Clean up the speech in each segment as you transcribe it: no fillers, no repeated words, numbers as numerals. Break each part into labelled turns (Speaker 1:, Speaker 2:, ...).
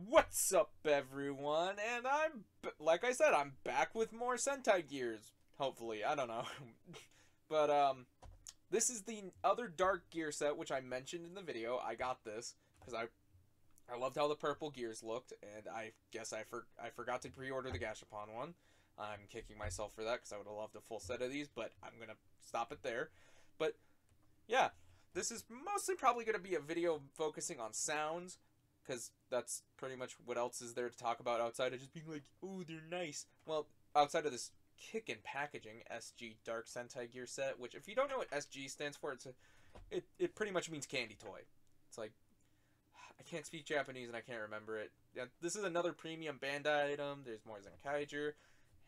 Speaker 1: What's up, everyone? And like I said, I'm back with more Sentai gears. Hopefully, I don't know. but this is the other dark gear set, which I mentioned in the video. I got this because I loved how the purple gears looked, and I guess I forgot to pre-order the Gashapon one. I'm kicking myself for that because I would have loved a full set of these, but I'm gonna stop it there. But yeah, this is mostly probably gonna be a video focusing on sounds, because that's pretty much what else is there to talk about outside of just being like, ooh, they're nice. Well, outside of this kickin' packaging SG Dark Sentai Gear set, which if you don't know what SG stands for, it pretty much means candy toy. It's like, I can't speak Japanese and I can't remember it. Yeah, this is another premium Bandai item. There's more Zenkaiger,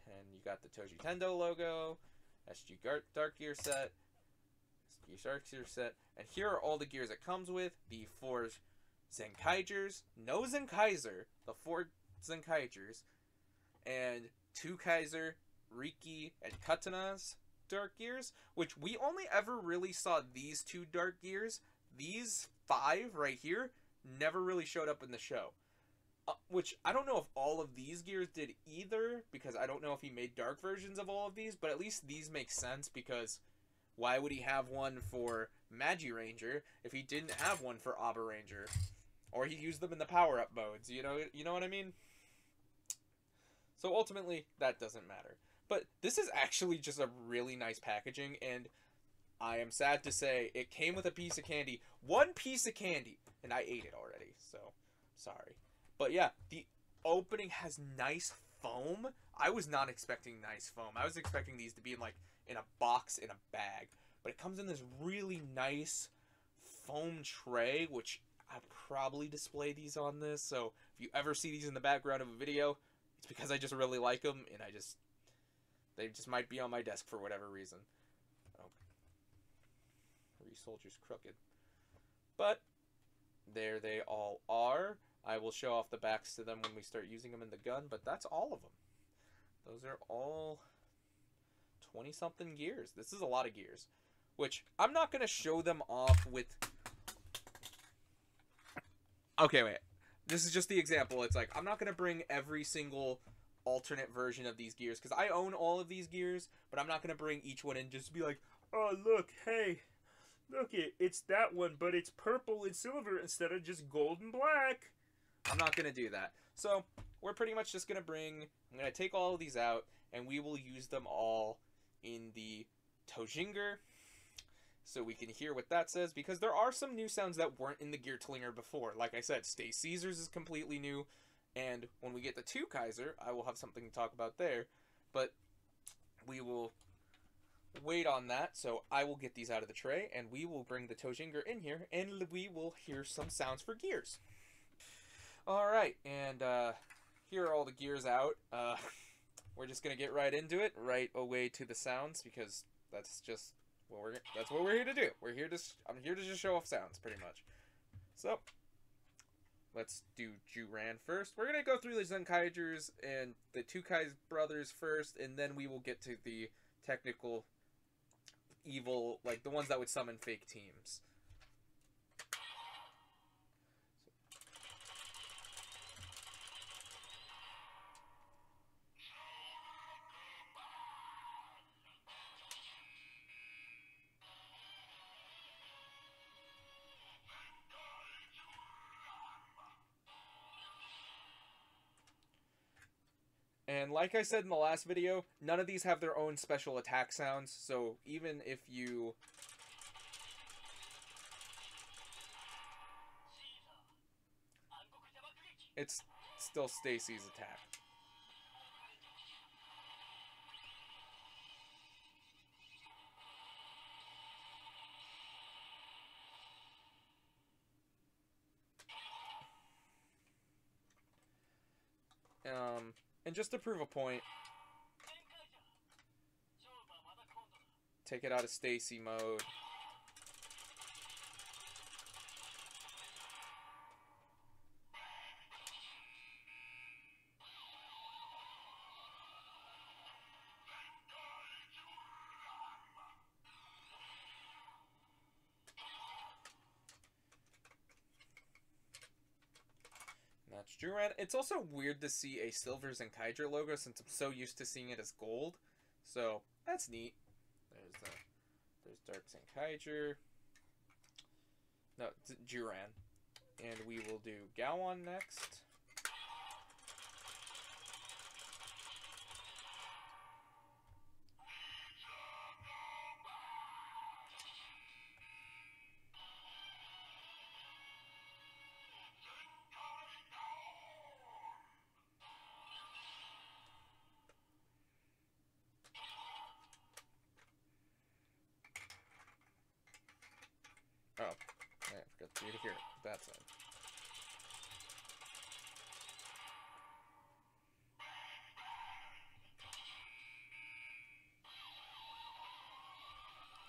Speaker 1: and you got the Toji Tendo logo, SG Dark Gear set, SG Dark Gear set, and here are all the gears it comes with. The four Zenkaigers, no Zenkaiser, the four Zenkaigers, and two Kaiser, Riki, and Katana's Dark Gears, which we only ever really saw these two Dark Gears. These five right here never really showed up in the show. Which, I don't know if all of these gears did either, because I don't know if he made dark versions of all of these, but at least these make sense, because why would he have one for Magi Ranger if he didn't have one for Abba Ranger? Or he used them in the power-up modes, you know what I mean? So ultimately, that doesn't matter. But this is actually just a really nice packaging, and I am sad to say it came with a piece of candy. One piece of candy! And I ate it already, so sorry. But yeah, the opening has nice foam. I was not expecting nice foam. I was expecting these to be in a box, in a bag. But it comes in this really nice foam tray, which I'll probably display these on this. So if you ever see these in the background of a video, it's because I just really like them, and they just might be on my desk for whatever reason. Oh, Soldier's crooked. But there they all are. I will show off the backs to them when we start using them in the gun, but that's all of them. Those are all 20-something gears. This is a lot of gears, which I'm not going to show them off with... Okay, wait. This is just the example. It's like, I'm not going to bring every single alternate version of these gears, because I own all of these gears, but I'm not going to bring each one and just be like, oh, look, hey, look, it's that one, but it's purple and silver instead of just gold and black. I'm not going to do that. So, we're pretty much just going to I'm going to take all of these out, and we will use them all in the Tojinger, so we can hear what that says, because there are some new sounds that weren't in the Gear Tlinger before. Like I said, Stay Caesar's is completely new, and when we get the 2 Kaiser, I will have something to talk about there, but we will wait on that, so I will get these out of the tray, and we will bring the Tojinger in here, and we will hear some sounds for gears. Alright, and here are all the gears out. We're just going to get right into it, right away to the sounds, because that's just that's what we're here to do. I'm here to just show off sounds, pretty much. So, let's do Juran first. We're going to go through the Zenkaigers and the 2 Kai's brothers first, and then we will get to the technical evil, like the ones that would summon fake teams. And like I said in the last video, none of these have their own special attack sounds, so even if you... It's still Stacy's attack. And just to prove a point, take it out of Stacy mode. much. Juran, it's also weird to see a silver Zenkaiger logo since I'm so used to seeing it as gold. So, that's neat. There's Dark Zenkaiger. No, Juran. And we will do Gowon next. Oh, I forgot to hear that side.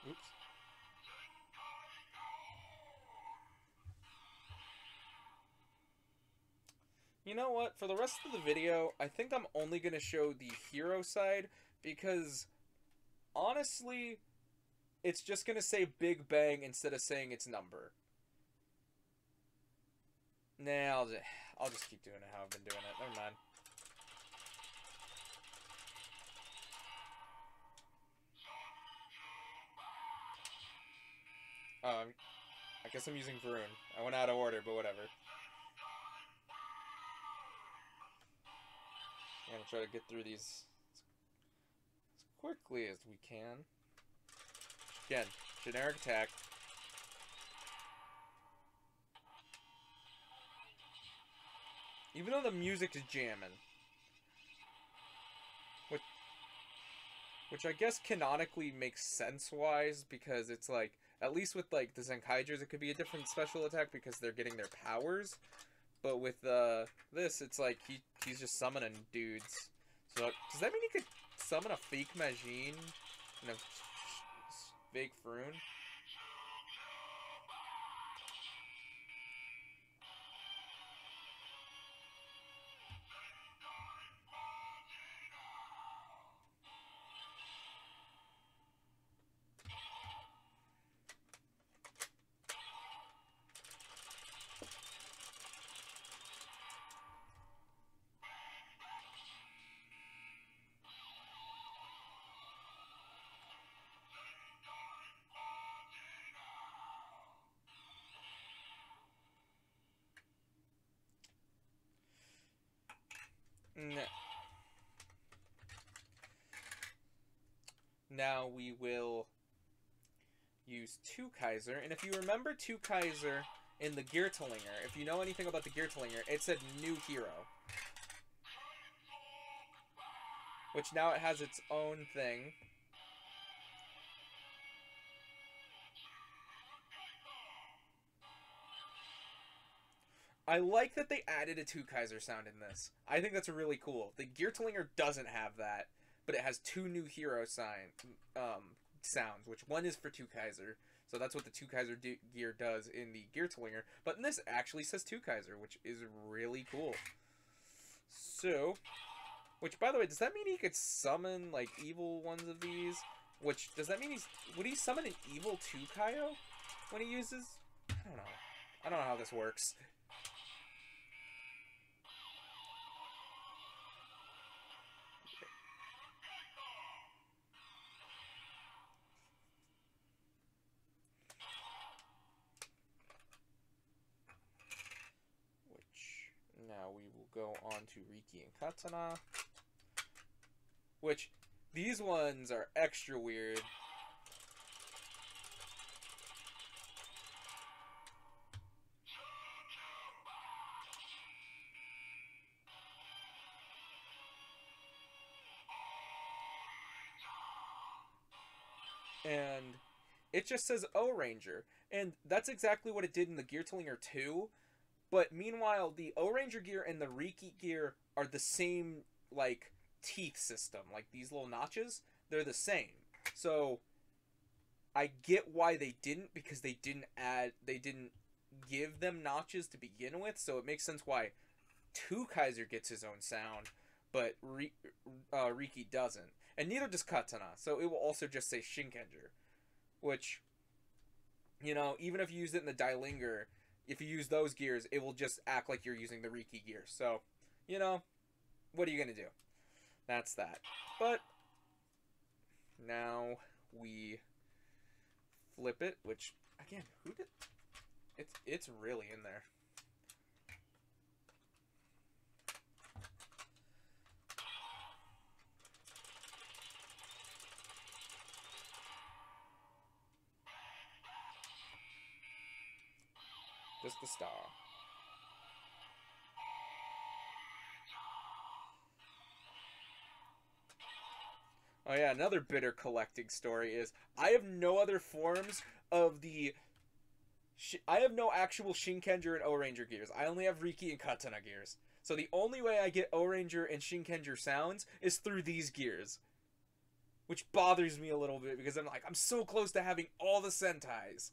Speaker 1: Oops. You know what? For the rest of the video, I think I'm only going to show the hero side because, honestly, it's just going to say Big Bang instead of saying its number. Nah, I'll just keep doing it how I've been doing it. Never mind. I guess I'm using Varun. I went out of order, but whatever. I'm gonna try to get through these as quickly as we can. Again, generic attack. Even though the music is jamming. Which I guess canonically makes sense-wise, because it's like, at least with like the Zenkaigers, it could be a different special attack because they're getting their powers. But with this, it's like he's just summoning dudes. So does that mean he could summon a fake Majin and a fake Frune? Now we will use Two Kaiser, and if you remember Two Kaiser in the Geertlinger, if you know anything about the Geertlinger, it said new hero. Which now it has its own thing. I like that they added a Two Kaiser sound in this. I think that's really cool. The Geertlinger doesn't have that, but it has two new hero sounds, which one is for Two Kaiser. So that's what the Two Kaiser gear does in the Geertlinger. But in this, it actually says Two Kaiser, which is really cool. So, which, by the way, does that mean he could summon, like, evil ones of these? Which, does that mean would he summon an evil Tukayo when he uses? I don't know. I don't know how this works. Now we will go on to Riki and Katana. Which, these ones are extra weird. And it just says O Ranger. And that's exactly what it did in the Geertlinger 2. But meanwhile, the O Ranger gear and the Riki gear are the same, like, teeth system. Like, these little notches, they're the same. So, I get why they didn't, because they didn't give them notches to begin with. So it makes sense why Two Kaiser gets his own sound, but Riki doesn't. And neither does Katana. So it will also just say Shinkenger. Which, you know, even if you use it in the Dailinger, if you use those gears, it will just act like you're using the Riki gear. So, you know, what are you going to do? That's that. But now we flip it, which, again, who did... It's really in there. Just the star. Oh yeah, another bitter collecting story is I have no other forms of the... I have no actual Shinkenger and O-Ranger gears. I only have Riki and Katana gears. So the only way I get O-Ranger and Shinkenger sounds is through these gears. Which bothers me a little bit because I'm like, I'm so close to having all the Sentais.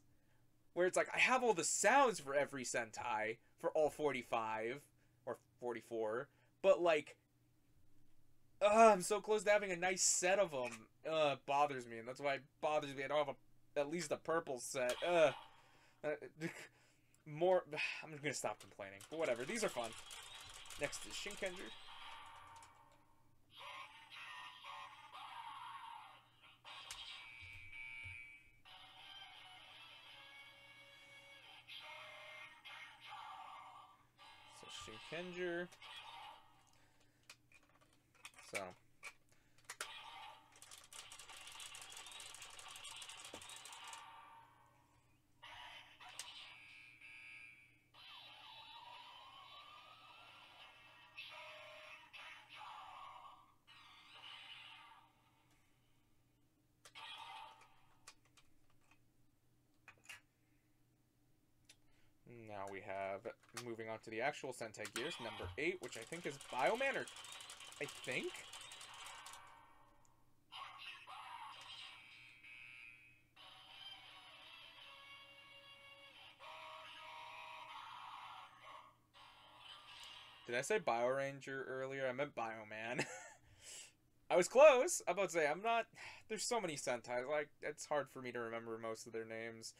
Speaker 1: Where it's like, I have all the sounds for every Sentai, for all 45, or 44, but like, I'm so close to having a nice set of them. It bothers me, and that's why it bothers me. I don't have at least a purple set. More, I'm gonna stop complaining, but whatever, these are fun. Next is Shinkenger. Shinkenger. So. Now we have, moving on to the actual Sentai gears, number 8, which I think is Bioman, or I think? Did I say Bio Ranger earlier? I meant Bioman. I was close. I'm about to say, I'm not... There's so many Sentai, like, it's hard for me to remember most of their names.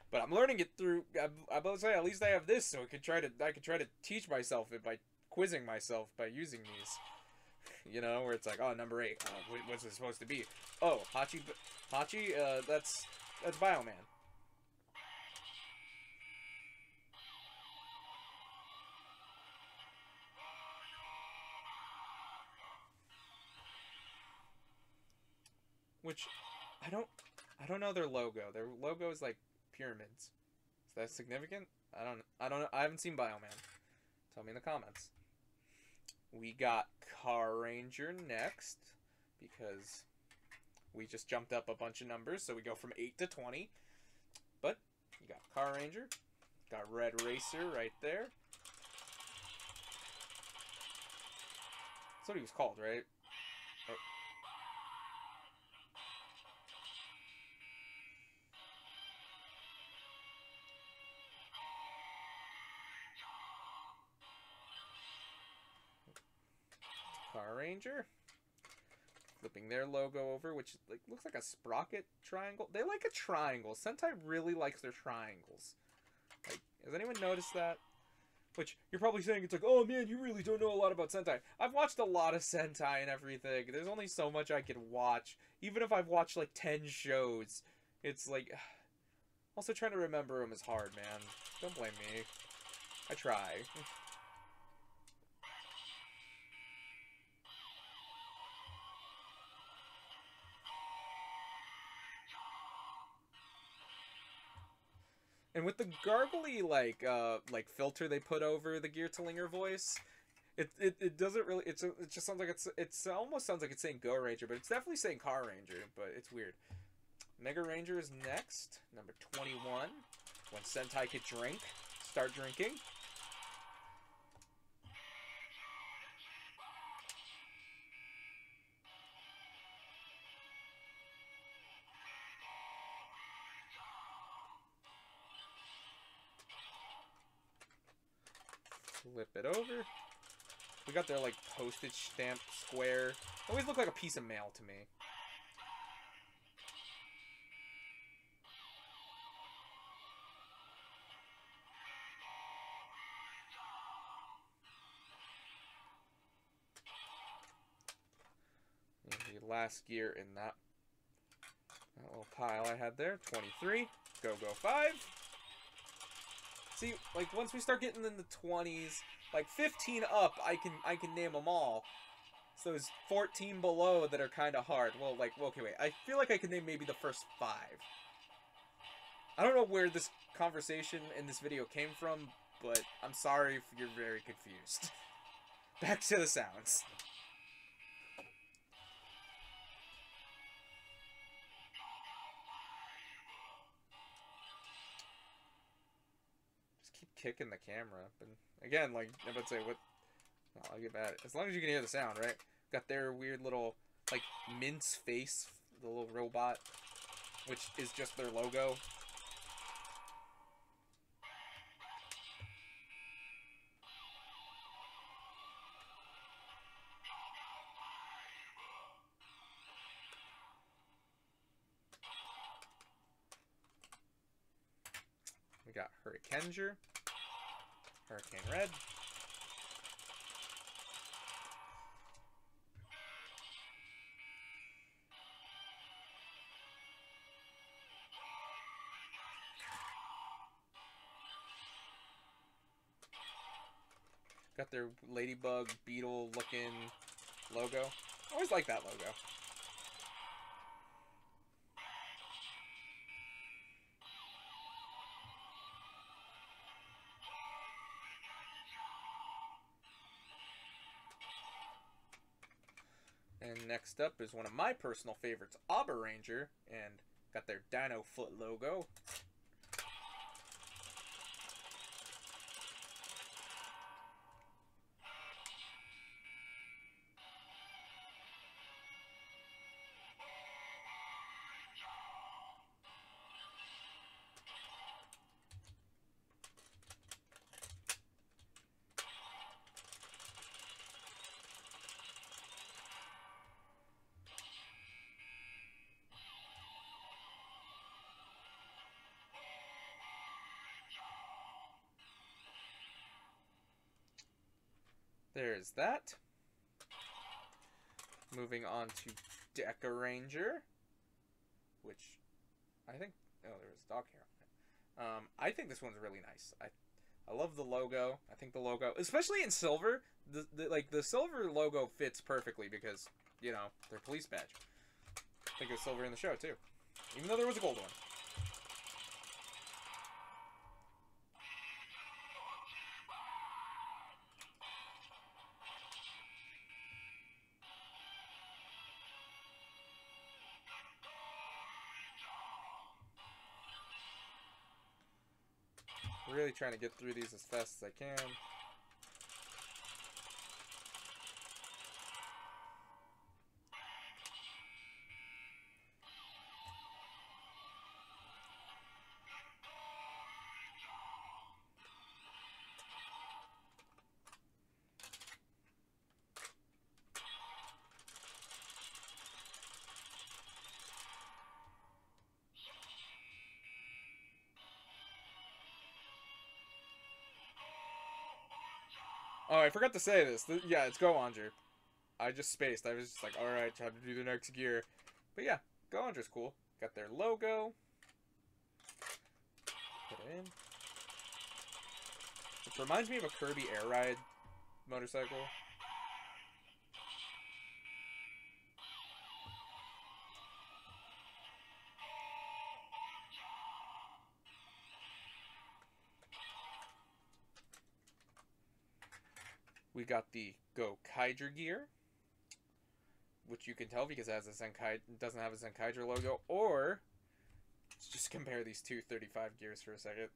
Speaker 1: But I'm learning it through... I'm about to say, at least I have this, so I could try to teach myself it by quizzing myself by using these. You know, where it's like, oh, number 8. What's it supposed to be? Oh, Hachi, that's Bioman. Which, I don't know their logo. Their logo is like pyramids. Is that significant? I don't know. I haven't seen Bioman. Tell me in the comments. We got Car Ranger next, because we just jumped up a bunch of numbers, so we go from 8 to 20. But you got Car Ranger, got Red Racer right there. That's what he was called, right? Oh. Car Ranger. Flipping their logo over, which like looks like a sprocket triangle. They like a triangle. Sentai really likes their triangles. Like, has anyone noticed that? Which, you're probably saying, it's like, oh man, you really don't know a lot about Sentai. I've watched a lot of Sentai and everything. There's only so much I can watch. Even if I've watched like 10 shows, it's like... Also, trying to remember them is hard, man. Don't blame me. I try. And with the gargly like filter they put over the Geertlinger voice, it doesn't really it just sounds like it's almost sounds like it's saying Go Ranger, but it's definitely saying Car Ranger, but it's weird. Mega Ranger is next, number 21. When Sentai could drink, start drinking. Flip it over. We got their like postage stamp square. Always look like a piece of mail to me. Your last gear in that little pile I had there. 23. Go 5. See, like once we start getting in the 20s, like 15 up, I can name them all. So it's 14 below that are kind of hard. Well, like, okay, wait. I feel like I could name maybe the first 5. I don't know where this conversation in this video came from, but I'm sorry if you're very confused. Back to the sounds. Just keep kicking the camera. And again, like, I would say, what... No, I'll get mad. As long as you can hear the sound, right? Got their weird little, like, mince face, the little robot, which is just their logo. We got Hurricaneger, Hurricane Red. Got their ladybug beetle looking logo. I always like that logo. And next up is one of my personal favorites, Abba Ranger, and got their Dino Foot logo. There's that. Moving on to Deca Ranger, which I think... Oh, there was a dog here. I think this one's really nice. I love the logo. I think the logo, especially in silver, the silver logo fits perfectly because, you know, their police badge. I think it was silver in the show too, even though there was a gold one. Really trying to get through these as fast as I can. Oh, I forgot to say this. Yeah, it's Go Ranger. I just spaced. I was just like, alright, time to do the next gear. But yeah, Go Ranger's cool. Got their logo. Put it in. Which reminds me of a Kirby Air Ride motorcycle. We got the Zenkaiger gear, which you can tell because it has a doesn't have a Zenkaiger logo. Or let's just compare these two 35 gears for a second.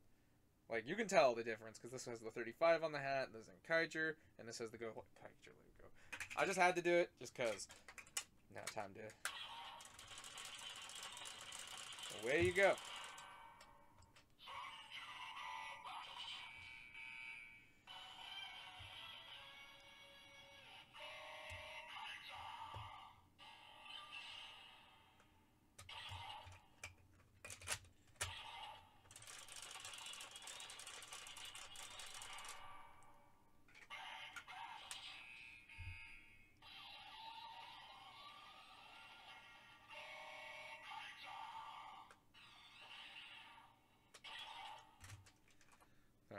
Speaker 1: Like, you can tell the difference because this has the 35 on the hat, the Zenkaiger, and this has the Zenkaiger logo. I just had to do it just because. Now time to. Away you go.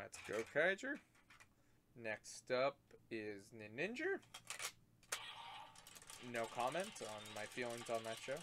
Speaker 1: That's Zenkaiger. Next up is Ninja. No comment on my feelings on that show.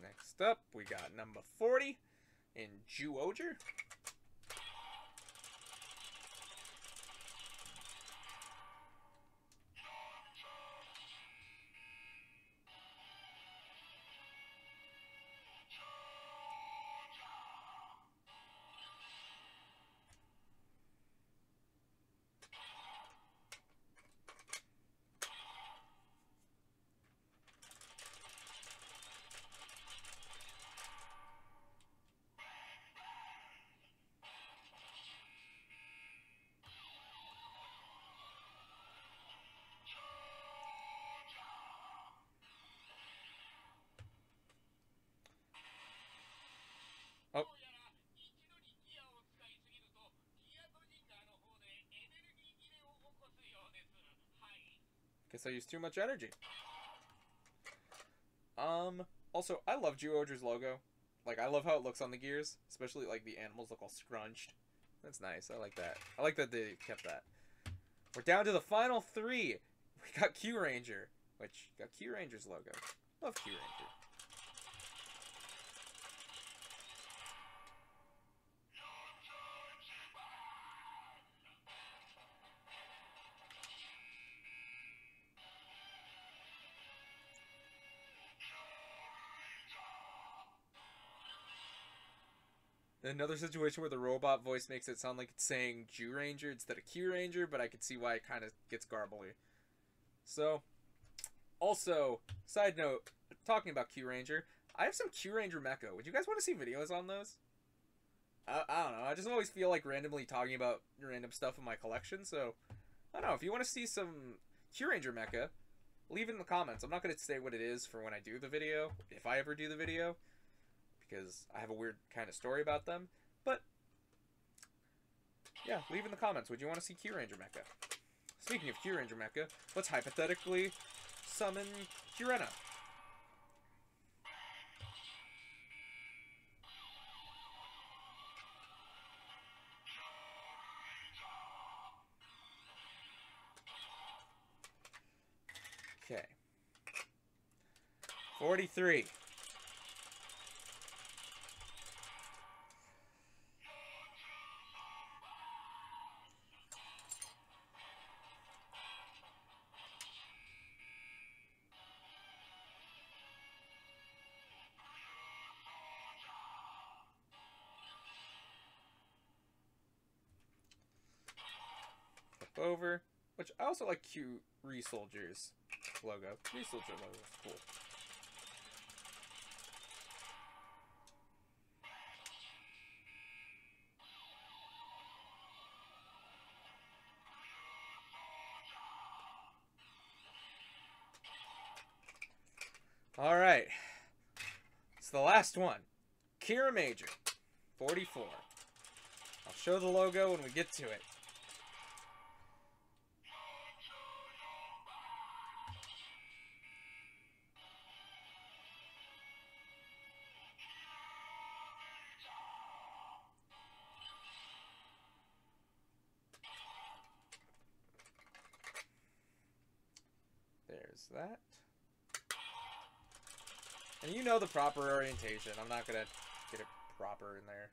Speaker 1: Next up, we got number 40 in Zenkaiger. Oh. Guess I used too much energy. Also, I love Zenkaiger's logo. Like, I love how it looks on the gears. Especially, like, the animals look all scrunched. That's nice. I like that. I like that they kept that. We're down to the final 3. We got Q Ranger, which got Q Ranger's logo. Love Q Ranger. Another situation where the robot voice makes it sound like it's saying Jew Ranger instead of Q Ranger, but I could see why it kind of gets garbly. So, also, side note, talking about Q Ranger, I have some Q Ranger mecha. Would you guys want to see videos on those? I don't know. I just always feel like randomly talking about random stuff in my collection, so I don't know. If you want to see some Q Ranger mecha, leave it in the comments. I'm not going to say what it is for when I do the video, if I ever do the video, because I have a weird kind of story about them. But, yeah, leave in the comments. Would you want to see Q Ranger mecha? Speaking of Q Ranger mecha, let's hypothetically summon Kurena. Okay. 43. Over, which I also like Q Re-Soldier's logo. Re-Soldier logo is cool. Alright. It's the last one. Kira Major. 44. I'll show the logo when we get to it. There's that. And you know the proper orientation. I'm not gonna get it proper in there.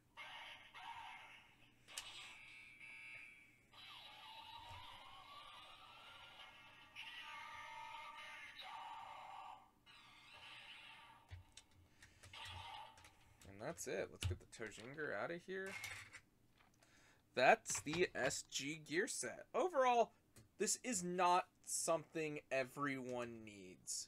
Speaker 1: And that's it. Let's get the Tojinger out of here. That's the SG gear set. Overall, this is not something everyone needs.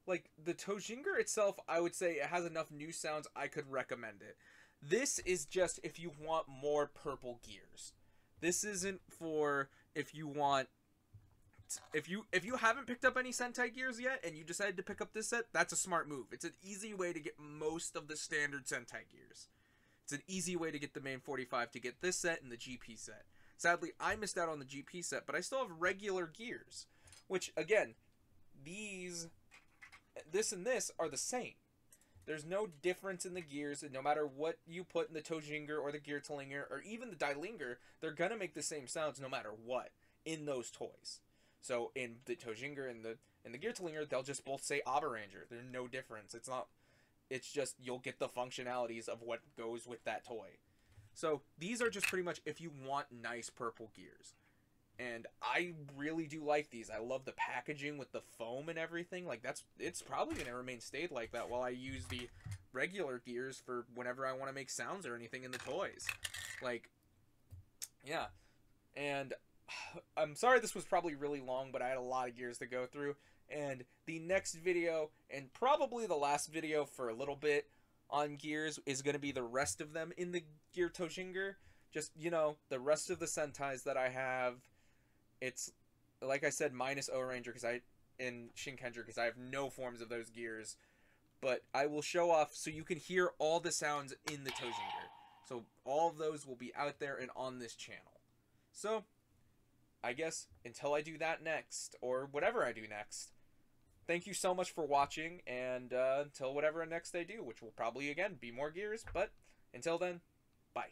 Speaker 1: like, the Tojinger itself, I would say it has enough new sounds I could recommend it. This is just if you want more purple gears. This isn't for if you want... If you haven't picked up any Sentai gears yet and you decided to pick up this set, that's a smart move. It's an easy way to get most of the standard Sentai gears. It's an easy way to get the main 45 to get this set and the GP set. Sadly, I missed out on the GP set, but I still have regular gears. Which, again, this and this are the same. There's no difference in the gears, and no matter what you put in the Tojinger or the Geartlinger or even the Dailinger, they're gonna make the same sounds no matter what in those toys. So in the Tojinger and the Geartlinger, they'll just both say Abba Ranger. There's no difference. It's just you'll get the functionalities of what goes with that toy. So these are just pretty much if you want nice purple gears. And I really do like these. I love the packaging with the foam and everything. Like, it's probably going to remain stayed like that while I use the regular gears for whenever I want to make sounds or anything in the toys. Like, yeah. And I'm sorry this was probably really long, but I had a lot of gears to go through. And the next video, and probably the last video for a little bit on gears, is going to be the rest of them in the Gear Tojinger. Just, you know, the rest of the Sentais that I have. It's, like I said, minus O Ranger and Shinkenger, because I have no forms of those gears. But I will show off so you can hear all the sounds in the Tojinger. So all of those will be out there and on this channel. So, I guess until I do that next, or whatever I do next, thank you so much for watching, and until whatever next I do, which will probably, again, be more gears, but until then, bye.